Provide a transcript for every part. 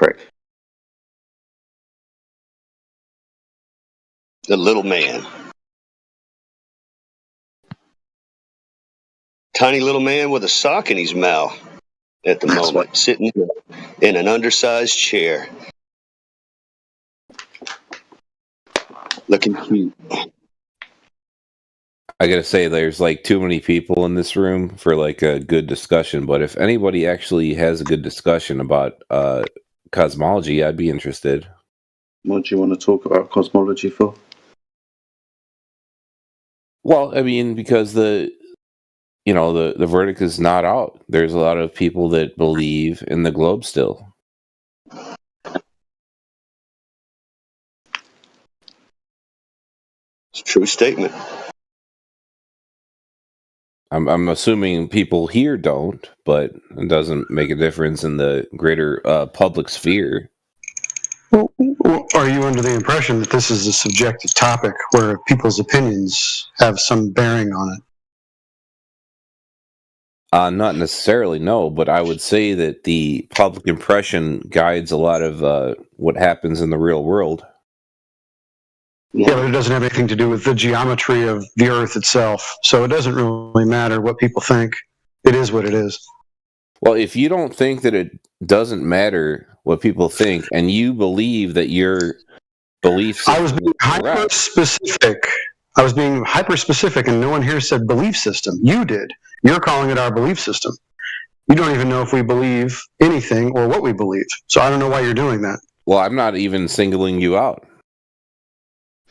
prick. The little man. Tiny little man with a sock in his mouth at the moment, sitting in an undersized chair. Looking cute. I gotta say, there's like too many people in this room for like a good discussion. But if anybody actually has a good discussion about cosmology, I'd be interested. What do you want to talk about cosmology for? Well, I mean, because the verdict is not out. There's a lot of people that believe in the globe still. It's a true statement. I'm assuming people here don't, but it doesn't make a difference in the greater public sphere. Well, are you under the impression that this is a subjective topic where people's opinions have some bearing on it? Not necessarily, no, but I would say that the public impression guides a lot of what happens in the real world. Yeah, but it doesn't have anything to do with the geometry of the Earth itself, so it doesn't really matter what people think. It is what it is. Well, if you don't think that it doesn't matter what people think, and you believe that your belief system I was being hyper-specific. And no one here said belief system. You did. You're calling it our belief system. You don't even know if we believe anything or what we believe. So I don't know why you're doing that. Well, I'm not even singling you out.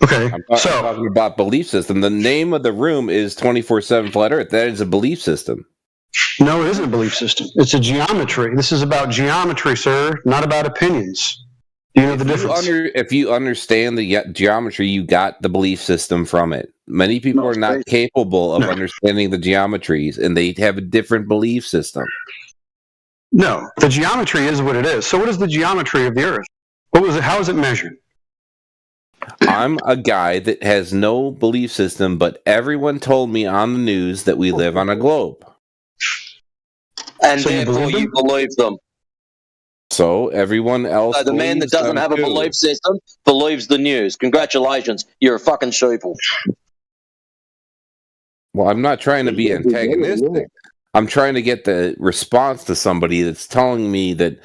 Okay, I'm talking about belief system. The name of the room is 24/7 Flat Earth. That is a belief system. No, it isn't a belief system. It's a geometry. This is about geometry, sir, not about opinions. Do you know the difference? If you understand the geometry, you got the belief system from it. Many people are not capable of understanding the geometries, and they have a different belief system. No, the geometry is what it is. So what is the geometry of the Earth? What was it? How is it measured? I'm a guy that has no belief system, but everyone told me on the news that we live on a globe. And so therefore you believe them. So everyone else... So the man that doesn't have a belief system believes the news. Congratulations, you're a fucking sheeple. Well, I'm not trying to be antagonistic. I'm trying to get the response to somebody that's telling me that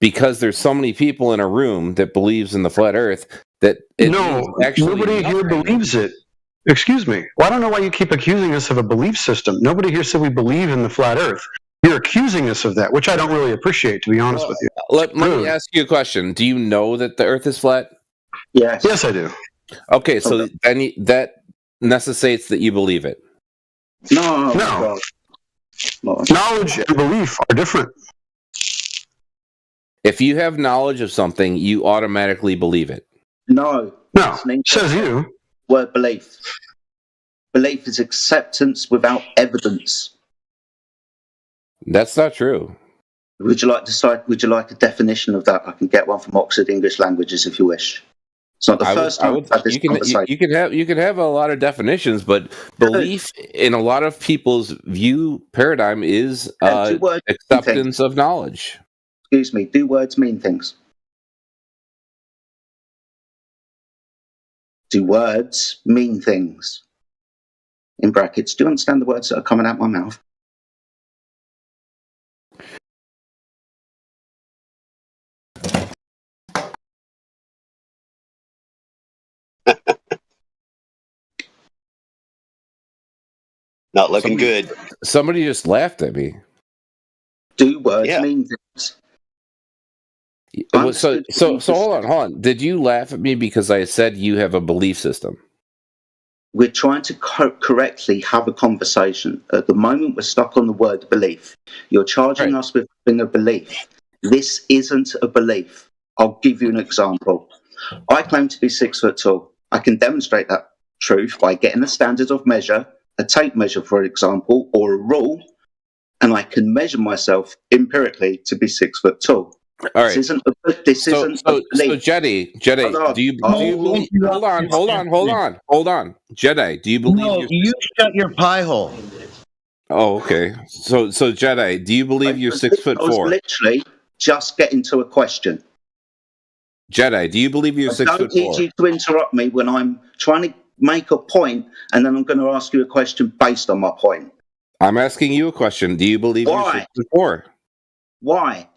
because there's so many people in a room that believes in the flat Earth, that nobody here believes it. Excuse me. Well, I don't know why you keep accusing us of a belief system. Nobody here said we believe in the flat Earth. You're accusing us of that, which I don't really appreciate, to be honest with you. Let me ask you a question. Do you know that the Earth is flat? Yes. Yes, I do. Okay, so then that necessitates that you believe it. No. Knowledge and belief are different. If you have knowledge of something, you automatically believe it. No. Says you. Word belief. Belief is acceptance without evidence. That's not true. Would you like a definition of that? I can get one from Oxford English Languages if you wish. It's not the first time I've had this conversation. You can have a lot of definitions, but belief in a lot of people's view paradigm is acceptance of knowledge. Excuse me, do words mean things? Do words mean things? In brackets, do you understand the words that are coming out my mouth? Not looking good. Somebody just laughed at me. Do words mean things? So hold on. Did you laugh at me because I said you have a belief system? We're trying to correctly have a conversation. At the moment, we're stuck on the word belief. You're charging us with being a belief. This isn't a belief. I'll give you an example. I claim to be 6 foot tall. I can demonstrate that truth by getting a standard of measure, a tape measure, for example, or a rule, and I can measure myself empirically to be 6 foot tall. All right. This isn't a belief. So Jetty, do you believe? Hold on. Jedi, do you believe? No, you shut your pie hole. Oh, okay. So Jedi, do you believe you're 6'4"? I was literally just getting to a question. Jedi, do you believe you're 6 I foot don't need 4? you to interrupt me when I'm trying to make a point, and then I'm going to ask you a question based on my point. I'm asking you a question. Do you believe you're 6 foot 4? Why?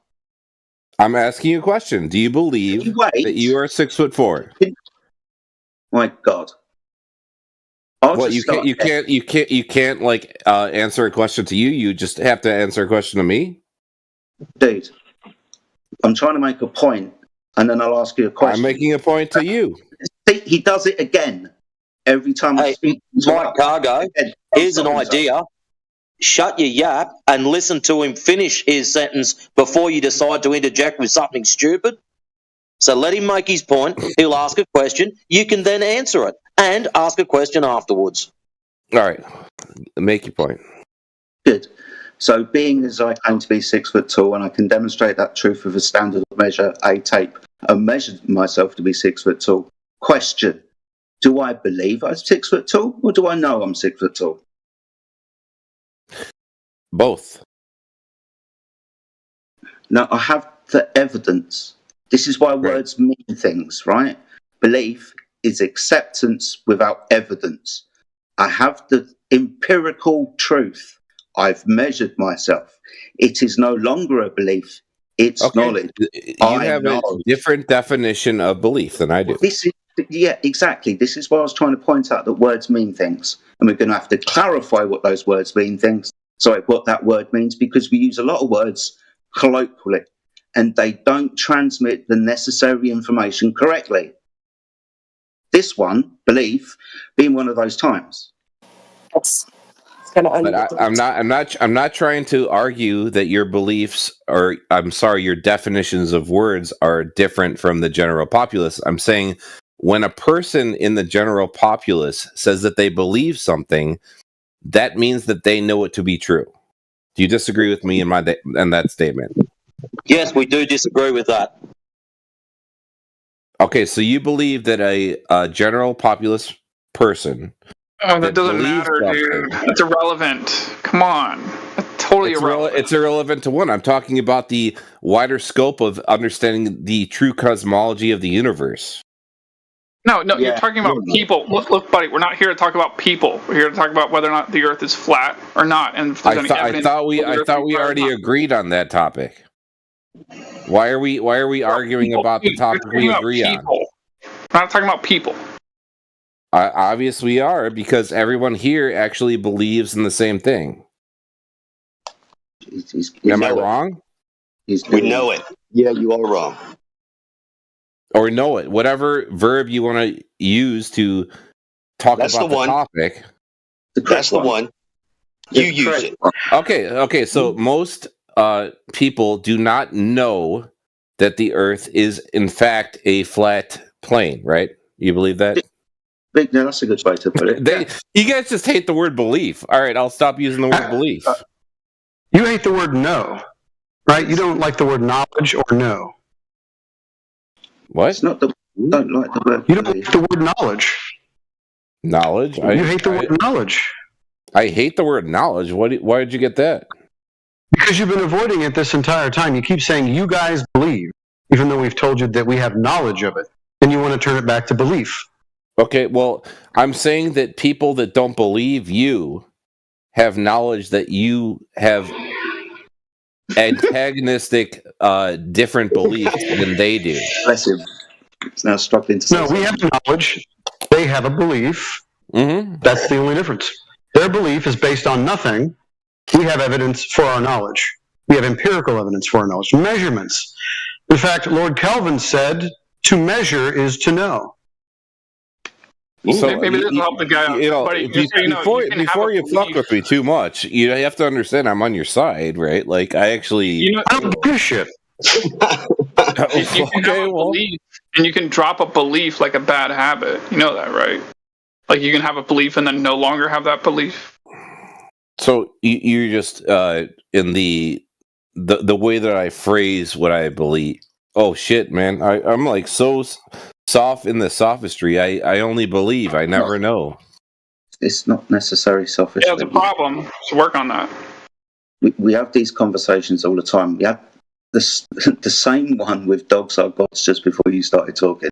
I'm asking you a question. Do you believe that you are 6 foot 4? My God. What, you can't like answer a question to you. You just have to answer a question to me. Dude, I'm trying to make a point, and then I'll ask you a question. I'm making a point to you. See, he does it again every time I speak. MikeCargo, here's an idea. Shut your yap and listen to him finish his sentence before you decide to interject with something stupid. So let him make his point. He'll ask a question. You can then answer it and ask a question afterwards. All right. Make your point. Good. So being as I claim to be 6 foot tall, and I can demonstrate that truth with a standard measure, a tape, and measured myself to be 6 foot tall. Question. Do I believe I'm 6 foot tall, or do I know I'm 6 foot tall? Both. Now, I have the evidence. This is why words mean things, right? Belief is acceptance without evidence. I have the empirical truth. I've measured myself. It is no longer a belief. It's knowledge. You have a different definition of belief than I do. Yeah, exactly. This is why I was trying to point out that words mean things. And we're going to have to clarify what those words mean what that word means, because we use a lot of words colloquially and they don't transmit the necessary information correctly. This one, belief, being one of those times. But I'm not trying to argue that your beliefs your definitions of words are different from the general populace. I'm saying when a person in the general populace says that they believe something, that means that they know it to be true. Do you disagree with me in that statement? Yes, we do disagree with that. Okay, so you believe that a general populace person... Oh, that doesn't matter, dude. It's irrelevant. Come on. It's totally irrelevant. It's irrelevant to one. I'm talking about the wider scope of understanding the true cosmology of the universe. No, you're talking about people. Look, buddy, we're not here to talk about people. We're here to talk about whether or not the Earth is flat or not. And if there's any evidence, I thought we already agreed on that topic. Why are we arguing about the topic we agree on? We're not talking about people. Obviously we are, because everyone here actually believes in the same thing. Am I wrong? We know it. Yeah, you are wrong. Or know it. Whatever verb you want to use to talk about the topic. That's the one. You use it. Okay. So most people do not know that the Earth is, in fact, a flat plane, right? You believe that? No, that's a good way to put it. You guys just hate the word belief. All right, I'll stop using the word belief. You hate the word know, right? You don't like the word knowledge or know. What? It's not don't like the word. You don't like the word knowledge. Knowledge? You hate the word knowledge. I hate the word knowledge. Why did you get that? Because you've been avoiding it this entire time. You keep saying you guys believe, even though we've told you that we have knowledge of it, and you want to turn it back to belief. Okay, well, I'm saying that people that don't believe you have knowledge that you have antagonistic, different beliefs than they do. Bless him. It's now struggling to say No, we have knowledge. They have a belief. Mm-hmm. That's the only difference. Their belief is based on nothing. We have evidence for our knowledge. We have empirical evidence for our knowledge. Measurements. In fact, Lord Kelvin said, to measure is to know. So maybe this will help the guy out. Buddy, before you fuck with me too much, you have to understand I'm on your side, right? Like, I actually... I don't give a shit. You can have a belief, and you can drop a belief like a bad habit. You know that, right? Like, you can have a belief and then no longer have that belief. So you're just in the way that I phrase what I believe. Oh shit, man! I'm like so soft in the sophistry. I only believe. I never know. It's not necessary sophistry. Yeah, it's a problem. So work on that. We have these conversations all the time. the same one with dogs are gods just before you started talking.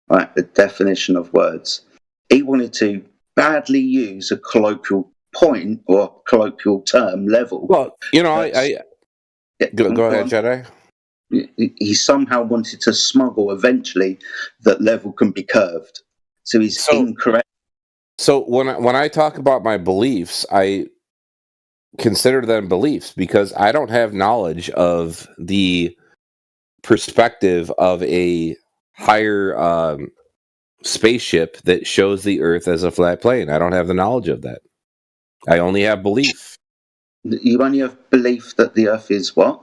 Right, the definition of words. He wanted to badly use a colloquial point or colloquial term level. Well, I go ahead, Jedi. He somehow wanted to smuggle eventually that level can be curved. So he's incorrect. So when I talk about my beliefs, I consider them beliefs because I don't have knowledge of the perspective of a higher spaceship that shows the Earth as a flat plane. I don't have the knowledge of that. I only have belief. You only have belief that the Earth is what?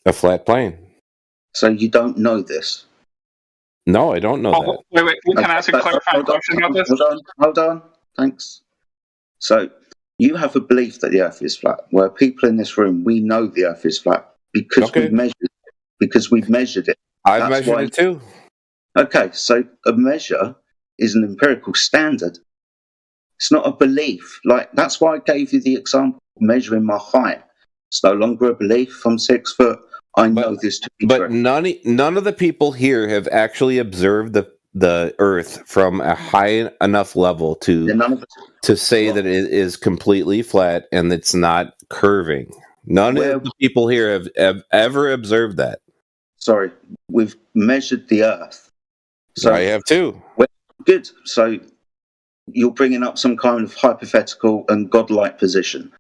A flat plane. So you don't know this? No, I don't know that. Wait. Can I ask a clarifying question about this? Hold on. Thanks. So you have a belief that the Earth is flat, where people in this room, we know the Earth is flat because we've measured it. I've measured it too. Okay, so a measure is an empirical standard. It's not a belief. That's why I gave you the example of measuring my height. It's no longer a belief. I'm 6 foot. I know this to be true. But none of the people here have actually observed the Earth from a high enough level to say that it is completely flat and it's not curving. None of the people here have ever observed that. Sorry, we've measured the Earth. So I have too. Good. So you're bringing up some kind of hypothetical and godlike position.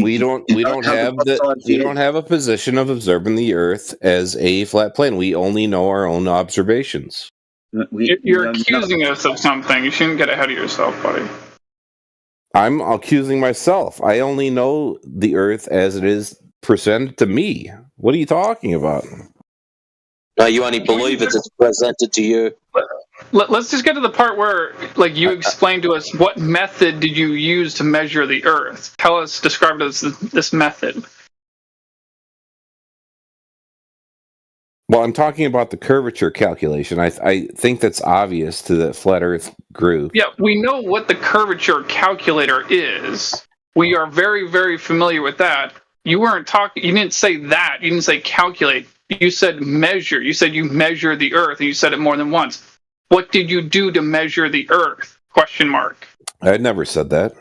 We don't have a position of observing the Earth as a flat plane. We only know our own observations. You're accusing us of something. You shouldn't get ahead of yourself, buddy. I'm accusing myself. I only know the Earth as it is presented to me. What are you talking about? No, you only believe it's presented to you. Let's just get to the part where, you explain to us what method did you use to measure the Earth. Describe to us this method. Well, I'm talking about the curvature calculation. I think that's obvious to the flat Earth group. Yeah, we know what the curvature calculator is. We are very, very familiar with that. You weren't talking. You didn't say that. You didn't say calculate. You said measure. You said you measure the Earth, and you said it more than once. What did you do to measure the Earth? ? I never said that.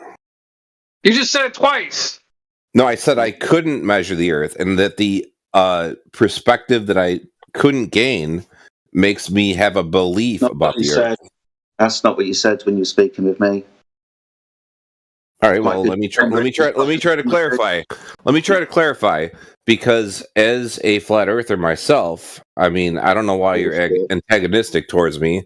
You just said it twice. No, I said I couldn't measure the Earth, and that the perspective that I couldn't gain makes me have a belief about the Earth. That's not what you said when you were speaking with me. All right. Well, let me try to clarify. Let me try to clarify, because as a flat earther myself, I mean, I don't know why you're antagonistic towards me.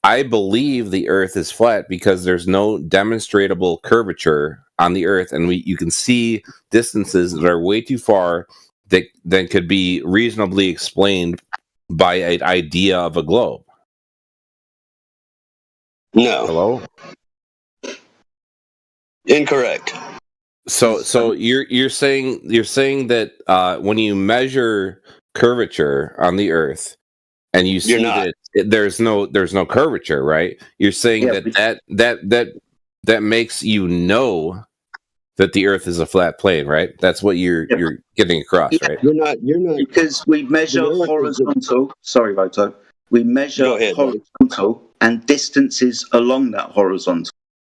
I believe the Earth is flat because there's no demonstrable curvature on the Earth, and you can see distances that are way too far that could be reasonably explained by an idea of a globe. No. Hello? Incorrect. So you're saying that when you measure curvature on the Earth and you see that there's no curvature, right? You're saying that makes you know that the Earth is a flat plane, right? That's what you're getting across, right? You're not because we measure horizontal. Sorry, Voto. We measure horizontal and distances along that horizontal.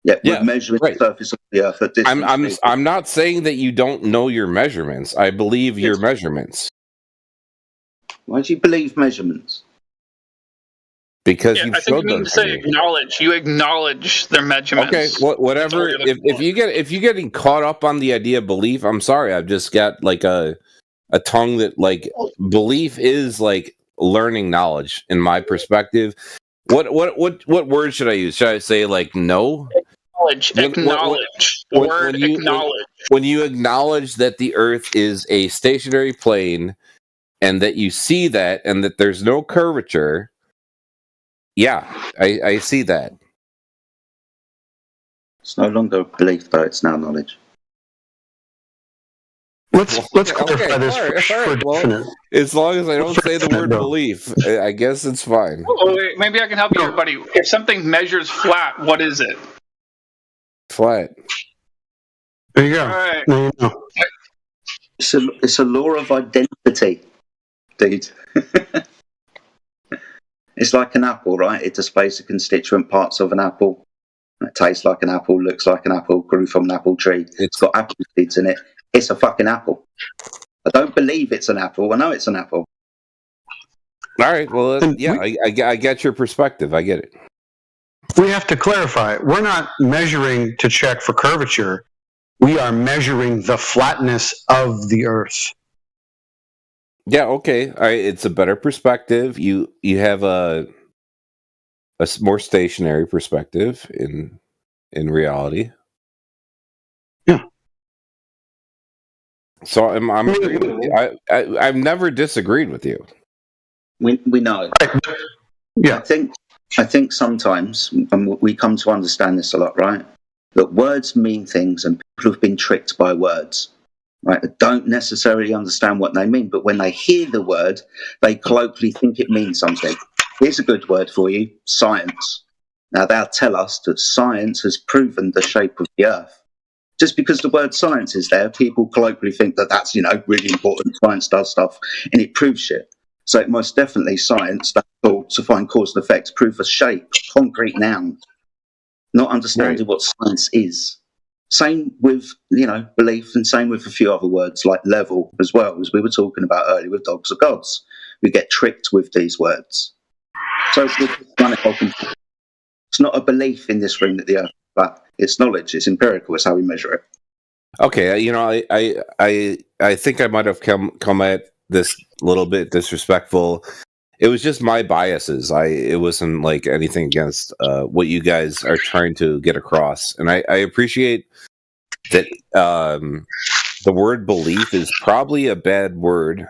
Yeah, we're measuring the surface of the Earth at distance. I'm not saying that you don't know your measurements. I believe your measurements. Why do you believe measurements? Because I think you mean to say acknowledge. You acknowledge their measurements. Okay, whatever. If you're getting caught up on the idea of belief, I'm sorry. I've just got like a tongue that belief is like learning knowledge in my perspective. What word should I use? Should I say no? Acknowledge. When you acknowledge that the Earth is a stationary plane and that you see that and that there's no curvature, I see that. It's no longer a belief, though. It's now knowledge. Let's clarify this for definite. As long as I don't say the word belief, I guess it's fine. Wait, maybe I can help you, everybody. If something measures flat, what is it? Flat. There you go. All right. There you go. It's a law of identity, dude. It's like an apple, right? It displays the constituent parts of an apple. It tastes like an apple, looks like an apple, grew from an apple tree. It's got apple seeds in it. It's a fucking apple. I don't believe it's an apple. I know it's an apple. All right. Well, yeah, I get your perspective. I get it. We have to clarify. We're not measuring to check for curvature. We are measuring the flatness of the Earth. Yeah. Okay. All right. It's a better perspective. You have a more stationary perspective in reality. Yeah. So I'm agreeing with you. I've never disagreed with you. We know. Right. Yeah. I think sometimes, and we come to understand this a lot, right? That words mean things, and people have been tricked by words, right? They don't necessarily understand what they mean, but when they hear the word, they colloquially think it means something. Here's a good word for you: science. Now they'll tell us that science has proven the shape of the Earth. Just because the word science is there, people colloquially think that that's, really important. Science does stuff, and it proves shit. So most definitely science, that's called to find cause and effects, proof of shape, concrete noun, not understanding what science is. Same with, belief, and same with a few other words like level as well, as we were talking about earlier with dogs of gods. We get tricked with these words. So it's not a belief in this room that the Earth is flat. It's knowledge. It's empirical. It's how we measure it. Okay, I think I might have come at this a little bit disrespectful. It was just my biases. It wasn't like anything against what you guys are trying to get across, and I appreciate that. The word belief is probably a bad word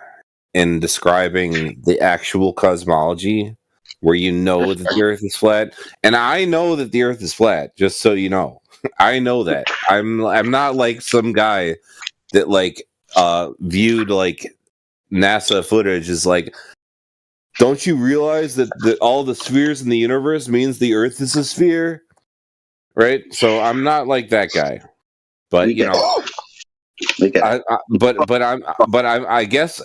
in describing the actual cosmology, where you know that the Earth is flat, and I know that the Earth is flat. Just so you know. I know that. I'm not like some guy that viewed like NASA footage as like, don't you realize that all the spheres in the universe means the Earth is a sphere? Right? So I'm not like that guy. But I guess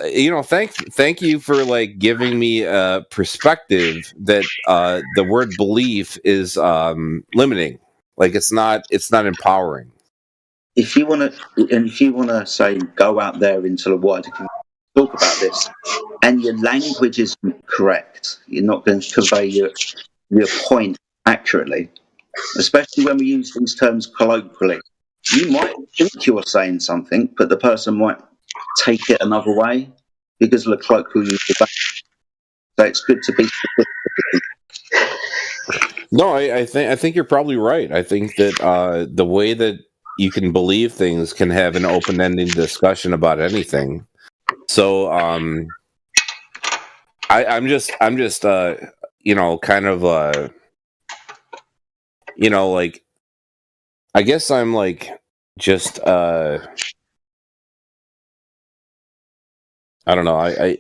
thank you for like giving me a perspective that the word belief is limiting. Like it's not empowering. If you want to say go out there into the wider community, talk about this, and your language is correct, you're not going to convey your point accurately, especially when we use these terms colloquially. You might think you're saying something, but the person might take it another way because of the colloquial use of that. So it's good to be specific. No, I think you're probably right. I think that the way that you can believe things can have an open-ended discussion about anything. So I'm just kind of like I guess I'm like just I don't know.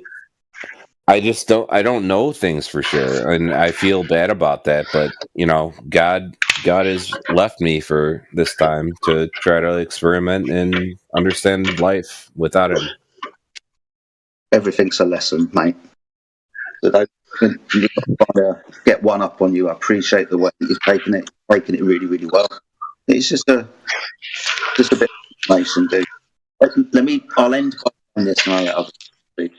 I just don't know things for sure, and I feel bad about that. But God has left me for this time to try to experiment and understand life without Him. Everything's a lesson, mate. So you're not trying to get one up on you. I appreciate the way that you've taken it really, really well. It's just a bit of information, dude. I'll end on this, and I'll speak.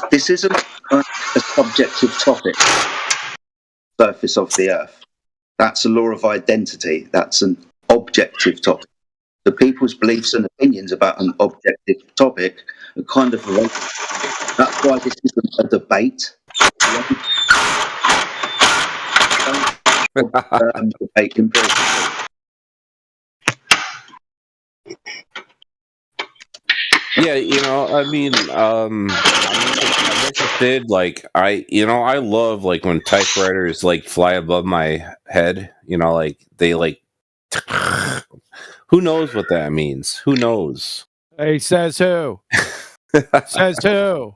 This isn't a subjective topic, surface of the Earth. That's a law of identity. That's an objective topic. The people's beliefs and opinions about an objective topic are kind of related. That's why this isn't a debate. Debate empirically. Yeah, I mean, I'm interested. Like, I love like when typewriters like fly above my head. Like they like. Who knows what that means? Who knows? Hey, says who? Says who?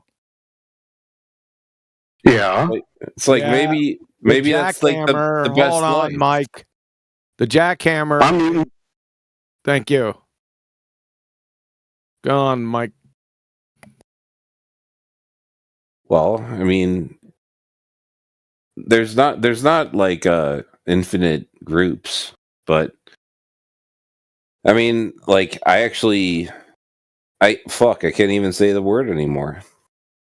Yeah. It's like maybe that's like the best. Hold on, Mike. The jackhammer. I'm muting. Thank you. Go on, Mike. Well, I mean, there's not like infinite groups, but I mean, like I can't even say the word anymore.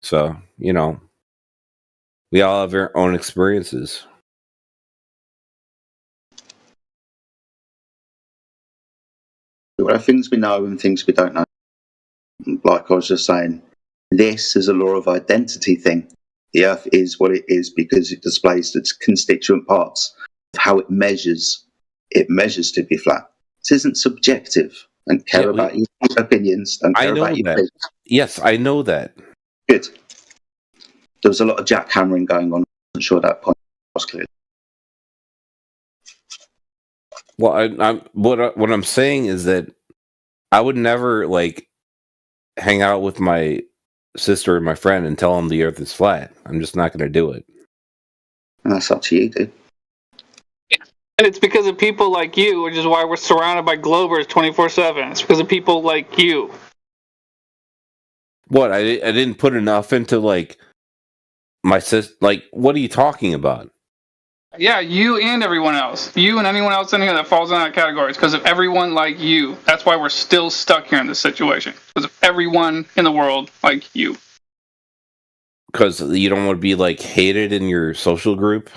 So, you know, we all have our own experiences. There are things we know and things we don't know. Like I was just saying, this is a law of identity thing. The Earth is what it is because it displays its constituent parts of how it measures. It measures to be flat. This isn't subjective. Don't care about your opinions. Don't I care know about your that. opinions. Yes, I know that. Good. There was a lot of jackhammering going on. I'm not sure that point was clear. Well, what I'm saying is that I would never like hang out with my sister or my friend and tell them the Earth is flat. I'm just not going to do it. And that's up to you, dude. And it's because of people like you, which is why we're surrounded by Globers 24/7. It's because of people like you. What? I didn't put enough into like my sis. Like, what are you talking about? Yeah, you and everyone else. You and anyone else in here that falls in that category. It's because of everyone like you. That's why we're still stuck here in this situation. Because of everyone in the world like you. Because you don't want to be like hated in your social group.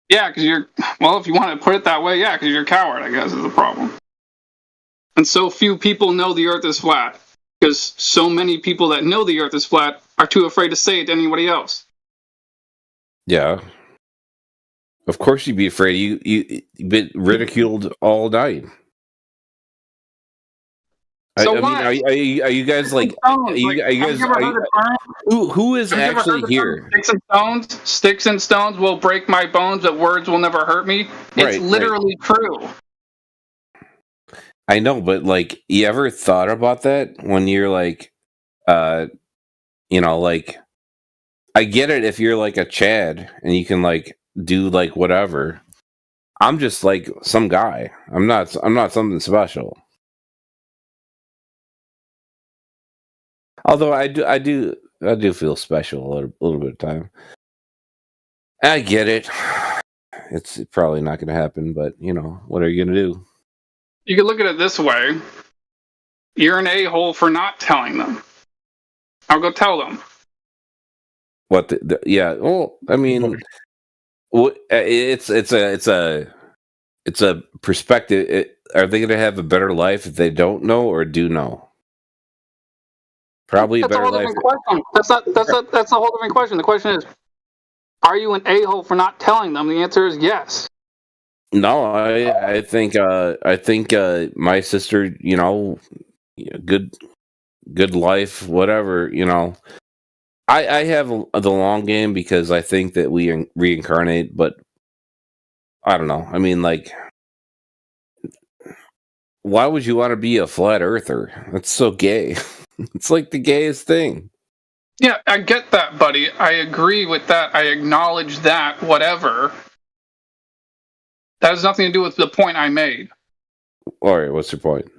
Yeah, because you're, well, if you want to put it that way, yeah, because you're a coward, I guess, is the problem. And so few people know the Earth is flat. Because so many people that know the Earth is flat are too afraid to say it to anybody else. Yeah. Of course you'd be afraid. You've been ridiculed all night. So I mean, are you guys like? Are you guys? Who is actually here? Sticks and stones will break my bones, but words will never hurt me. It's literally true. I know, but like, you ever thought about that when you're like, you know, like, I get it if you're like a Chad and you can like do like whatever. I'm just like some guy. I'm not something special. Although I do feel special a little bit of time. I get it. It's probably not going to happen, but you know, what are you going to do? You can look at it this way. You're an a-hole for not telling them. I'll go tell them. What? Yeah. Well, I mean, it's a perspective. Are they going to have a better life if they don't know or do know? Probably a better life. That's a whole different question. The question is, are you an a-hole for not telling them? The answer is yes. No, I think my sister, you know, good life, whatever, you know. I have the long game because I think that we reincarnate, but I don't know. I mean, like, why would you want to be a flat earther? That's so gay. It's like the gayest thing. Yeah, I get that, buddy. I agree with that. I acknowledge that, whatever. That has nothing to do with the point I made. All right, what's your point?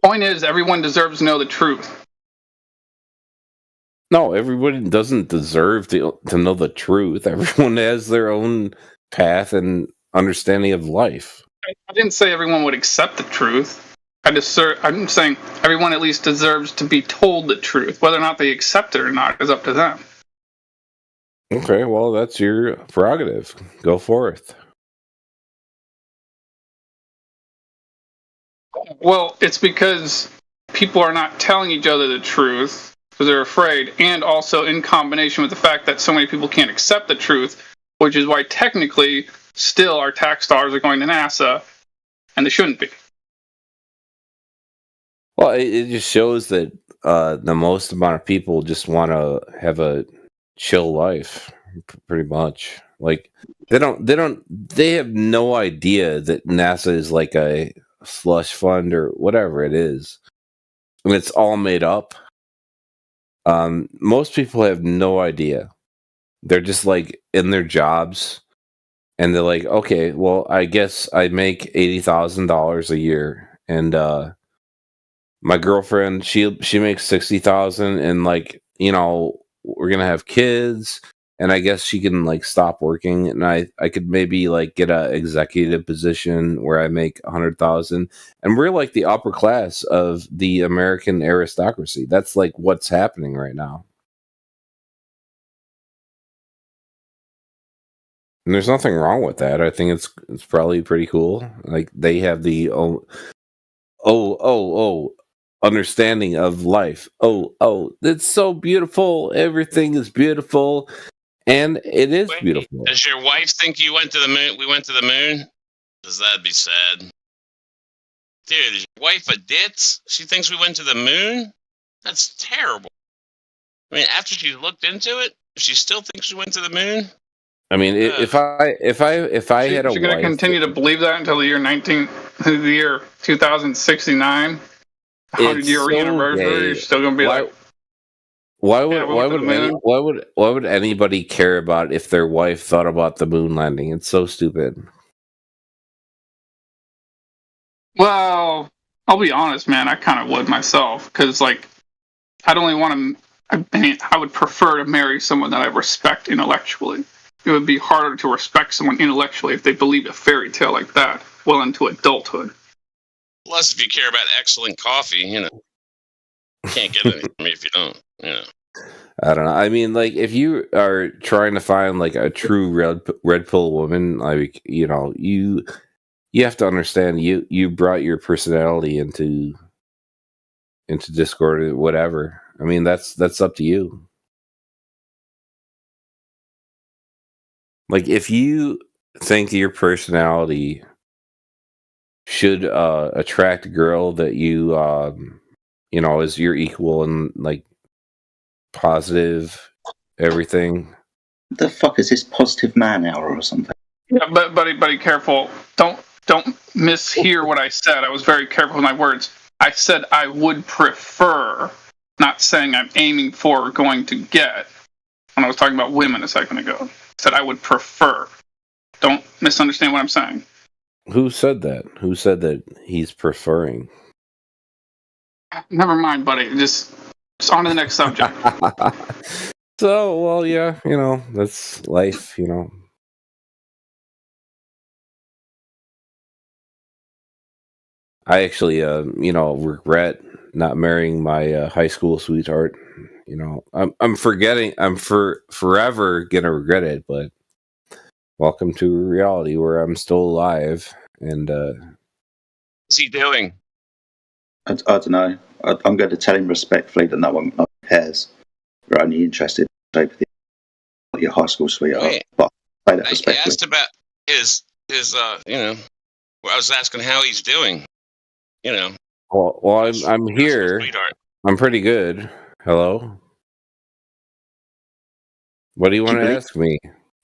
Point is, everyone deserves to know the truth. No, everybody doesn't deserve to know the truth. Everyone has their own path and understanding of life. I didn't say everyone would accept the truth. I'm saying everyone at least deserves to be told the truth. Whether or not they accept it or not is up to them. Okay, well, that's your prerogative. Go forth. Well, it's because people are not telling each other the truth because they're afraid, and also in combination with the fact that so many people can't accept the truth, which is why technically still our tax dollars are going to NASA, and they shouldn't be. Well, it just shows that the most amount of people just want to have a chill life, pretty much. Like they have no idea that NASA is like a slush fund or whatever it is. I mean, it's all made up. Most people have no idea. They're just like in their jobs, and they're like, okay, well, I guess I make $80,000 a year, and my girlfriend, she makes 60,000, and like, you know, we're gonna have kids, and I guess she can like stop working, and I could maybe like get a executive position where I make 100,000, and we're like the upper class of the American aristocracy. That's like what's happening right now. And there's nothing wrong with that. I think it's probably pretty cool. Like they have the understanding of life. It's so beautiful. Everything is beautiful, and it is Wait, beautiful. does your wife think you went to the moon? We went to the moon? Does that be sad? Dude, is your wife a ditz? She thinks we went to the moon? That's terrible. I mean, after she looked into it, she still thinks we went to the moon? I mean, if I had a She's going to wife, continue to believe that until the year 2069, 100-year so anniversary. gay. You're still going to be like, why yeah, we went to the moon. why would anybody care about if their wife thought about the moon landing? It's so stupid. Well, I'll be honest, man. I kind of would myself, because like, I'd only want to. I mean, I would prefer to marry someone that I respect intellectually. It would be harder to respect someone intellectually if they believe a fairy tale like that well into adulthood. Plus, if you care about excellent coffee, you know, you can't get any from me if you don't. You know. I don't know. I mean, like, if you are trying to find like a true red pill woman, like, you know, you have to understand you brought your personality into Discord or whatever. I mean, that's up to you. Like, if you think your personality should attract a girl that you know, is your equal and like positive everything. What the fuck is this, positive man hour or something? Yeah, but buddy, careful. Don't mishear what I said. I was very careful with my words. I said I would prefer, not saying I'm aiming for or going to get. When I was talking about women a second ago, I said I would prefer. Don't misunderstand what I'm saying. Who said that? Who said that he's preferring? Never mind, buddy. Just on to the next subject. So, well, yeah, you know, that's life, you know. I actually, you know, regret not marrying my high school sweetheart. You know, I'm forever gonna regret it. But welcome to reality where I'm still alive. And What's he doing? I don't know. I'm going to tell him respectfully that no one cares. We're only interested in the shape of your high school sweetheart. Wait, But say that I respectfully. asked about his you know, I was asking how he's doing. You know. well, I'm here. Sweetheart. I'm pretty good. Hello. What do you want to ask me?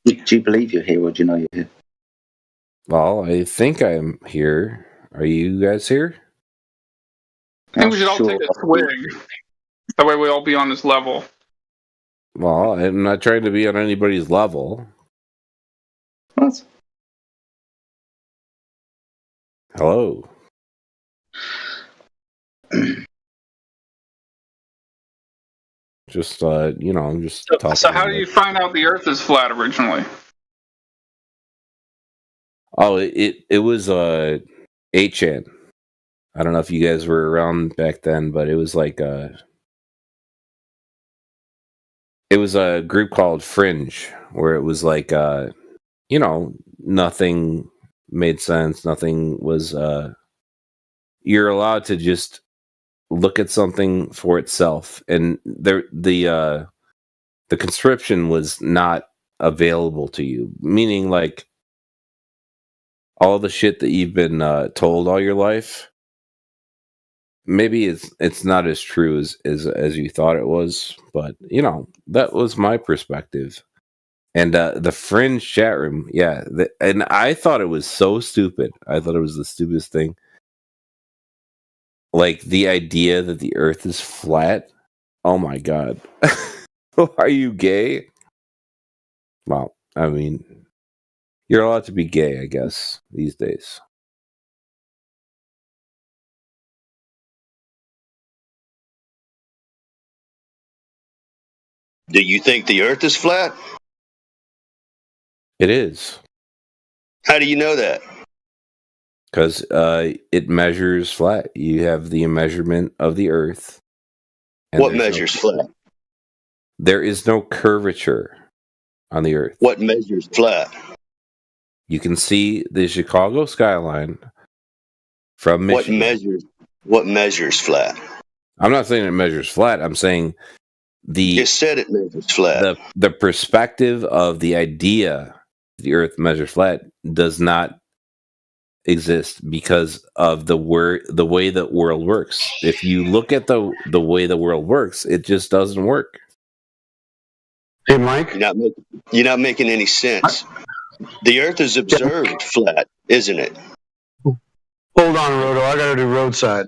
Do you believe you're here, or do you know you're here? Well, I think I'm here. Are you guys here? I think we should all take a swig. That way we all be on this level. Well, I'm not trying to be on anybody's level. What? Hello. Just you know, I'm just talking. So how did you find out the Earth is flat originally? Oh, it was 8chan. I don't know if you guys were around back then, but it was like it was a group called Fringe, where it was like you know, nothing made sense, nothing was you're allowed to just look at something for itself, and the conscription was not available to you, meaning like all the shit that you've been told all your life, maybe it's not as true as you thought it was, but you know, that was my perspective. And the Fringe chat room, yeah, and I thought it was so stupid. I thought it was the stupidest thing. Like the idea that the Earth is flat. Oh my god. Are you gay? Well, I mean, you're allowed to be gay, I guess, these days. Do you think the Earth is flat? It is. How do you know that? Because it measures flat. You have the measurement of the Earth. And What measures flat? There is no curvature on the Earth. What measures flat? You can see the Chicago skyline from Michigan. What measures flat? I'm not saying it measures flat. I'm saying You said it measures flat. the perspective of the idea the Earth measures flat does not exist because of the way the world works. If you look at the way the world works, it just doesn't work. Hey, Mike. You're not making any sense. The Earth is observed flat, isn't it? Hold on, Roto. I got to do roadside.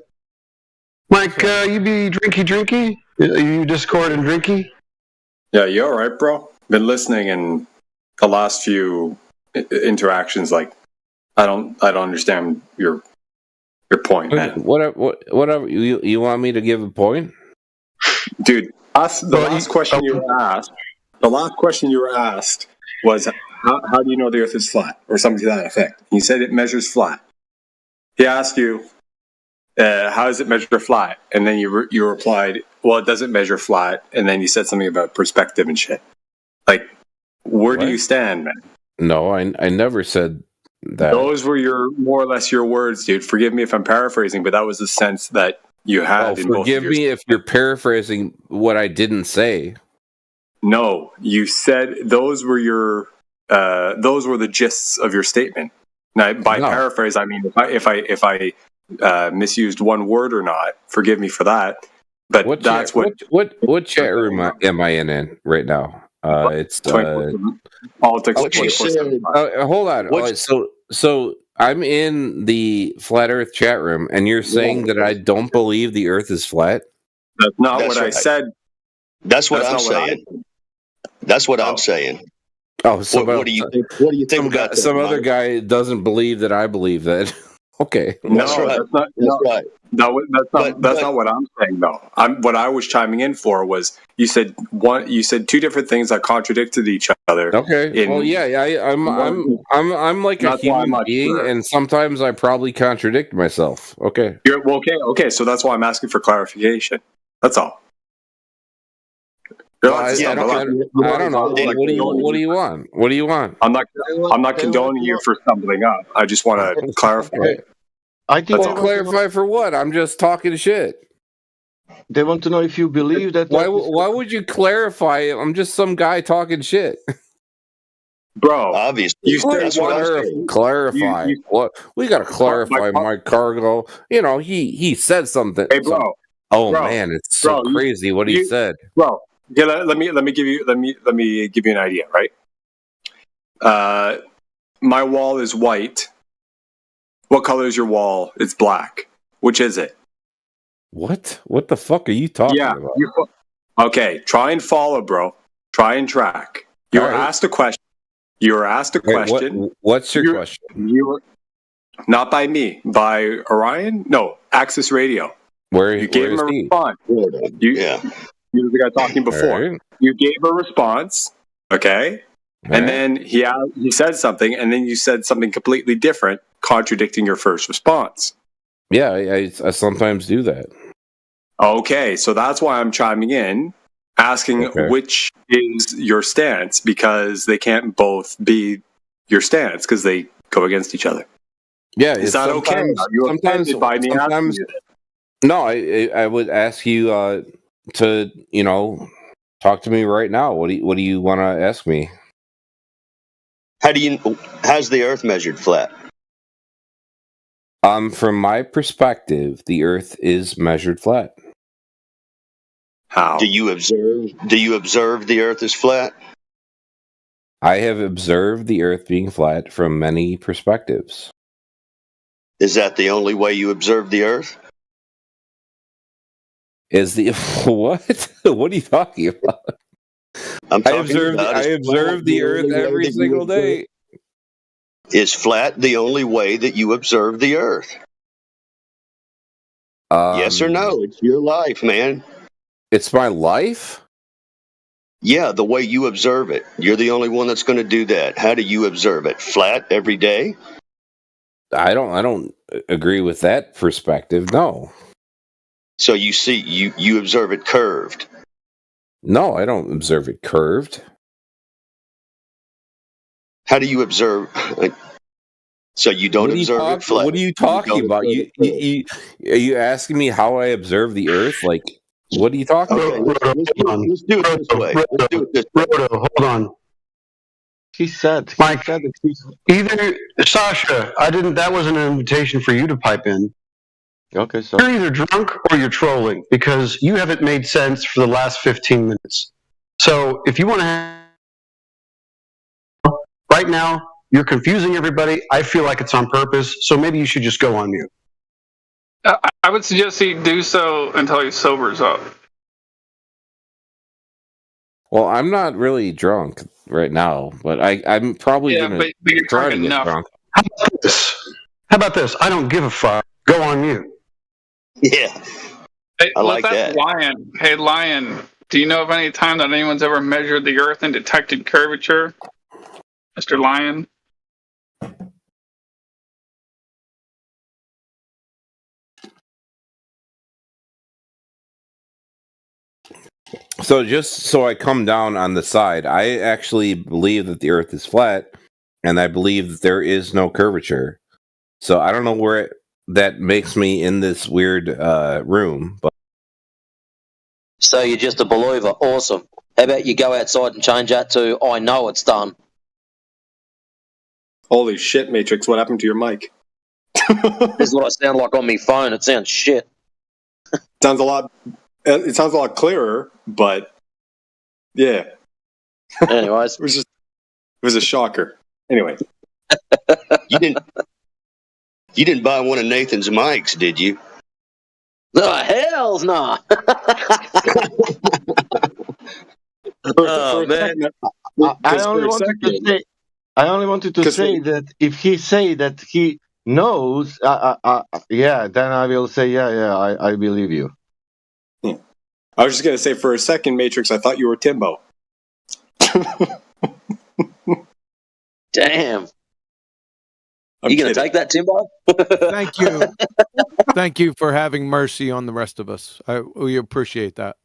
Mike, you be drinky? You Discord and drinky? Yeah, you all right, bro? Been listening, and the last few interactions, like, I don't understand your point, man. Whatever. You want me to give a point, dude? The last question you were asked was, how do you know the Earth is flat, or something to that effect? You said it measures flat. He asked you, how does it measure flat? And then you replied, well, it doesn't measure flat. And then you said something about perspective and shit. Like, where do you stand, man? No, I never said that. Those were more or less your words, dude. Forgive me if I'm paraphrasing, but that was the sense that you had. Forgive me if you're paraphrasing what I didn't say. No, you said those were the gists of your statement. Now, by paraphrase, I mean if I misused one word or not, forgive me for that. But what chat room am I in right now? It's politics. Hold on. So I'm in the flat Earth chat room, and you're saying that I don't believe the Earth is flat? That's not what I said. That's what I'm saying. That's what I'm saying. Oh, what do you think? What do you think about that? Some other guy doesn't believe that I believe that. Okay. That's right. That's right. No, that's not what I'm saying, though. What I was chiming in for was you said two different things that contradicted each other. Okay. I'm like a human being, and sometimes I probably contradict myself. Okay. Okay. So that's why I'm asking for clarification. That's all. I don't know. What do you want? What do you want? I'm not condoning you for stumbling up. I just want to clarify. I think clarify for what? I'm just talking shit. They want to know if you believe that. Why would you clarify? I'm just some guy talking shit. Bro, obviously, you clarify. What we got to clarify, MikeCargo. You know, he said something. Hey, bro. Man, it's so crazy what he said, bro. Yeah, let me give you an idea, right? My wall is white. What color is your wall? It's black. Which is it? What? What the fuck are you talking about? Okay, try and follow, bro. Try and track. You were asked a question. What's your question? You were not by me, by Orion? No, Access Radio. Where you gave him a response. You were the guy talking before. Right. You gave a response, okay? And then he said something, and then you said something completely different, contradicting your first response. Yeah, I sometimes do that. Okay, so that's why I'm chiming in, asking which is your stance, because they can't both be your stance, because they go against each other. Yeah, is that okay? Are you offended by me asking you this? No, I would ask you to talk to me right now. What do you want to ask me? How's the Earth measured flat? From my perspective, the Earth is measured flat. How? Do you observe the Earth is flat? I have observed the Earth being flat from many perspectives. Is that the only way you observe the Earth? Is the what? What are you talking about? I observe the Earth every single day. Is flat the only way that you observe the Earth? Yes or no? It's your life, man. It's my life? Yeah, the way you observe it. You're the only one that's going to do that. How do you observe it? Flat every day? I don't agree with that perspective. No. So you observe it curved. No, I don't observe it curved. How do you observe? So you don't observe it flat. What are you talking about? Are you asking me how I observe the Earth? Like, what are you talking Okay, about? let's do it this way. Let's do it this way. Roto, hold on. He said Mike, that he's either Sasha, that wasn't an invitation for you to pipe in. okay. So You're either drunk or you're trolling because you haven't made sense for the last 15 minutes. So if you want to right now, you're confusing everybody. I feel like it's on purpose. So maybe you should just go on mute. I would suggest he do so until he sobers up. Well, I'm not really drunk right now, but I'm probably gonna but you're try drunk to get enough. drunk. How about this? I don't give a fuck. Go on mute. Yeah. Hey, I like let's ask that. Lion. Hey, Lion, do you know of any time that anyone's ever measured the Earth and detected curvature? Mr. Lion? So just so I come down on the side, I actually believe that the Earth is flat, and I believe that there is no curvature. So I don't know where that makes me in this weird room, but So you're just a believer. Awesome. How about you go outside and change that to I know it's done. Holy shit, Matrix! What happened to your mic? This is what I sound like on my phone. It sounds shit. Sounds a lot. It sounds a lot clearer, but yeah, Anyways, it was a shocker. Anyway, You didn't buy one of Nathan's mics, did you? oh, hell's no. Oh man. I only wanted to say. I only wanted to say that if he say that he knows, yeah, then I will say, yeah, I believe you. I was just gonna say for a second, Matrix, I thought you were Timbo. Damn. I'm You gonna kidding. take that, Timbo? Thank you. Thank you for having mercy on the rest of us. We appreciate that.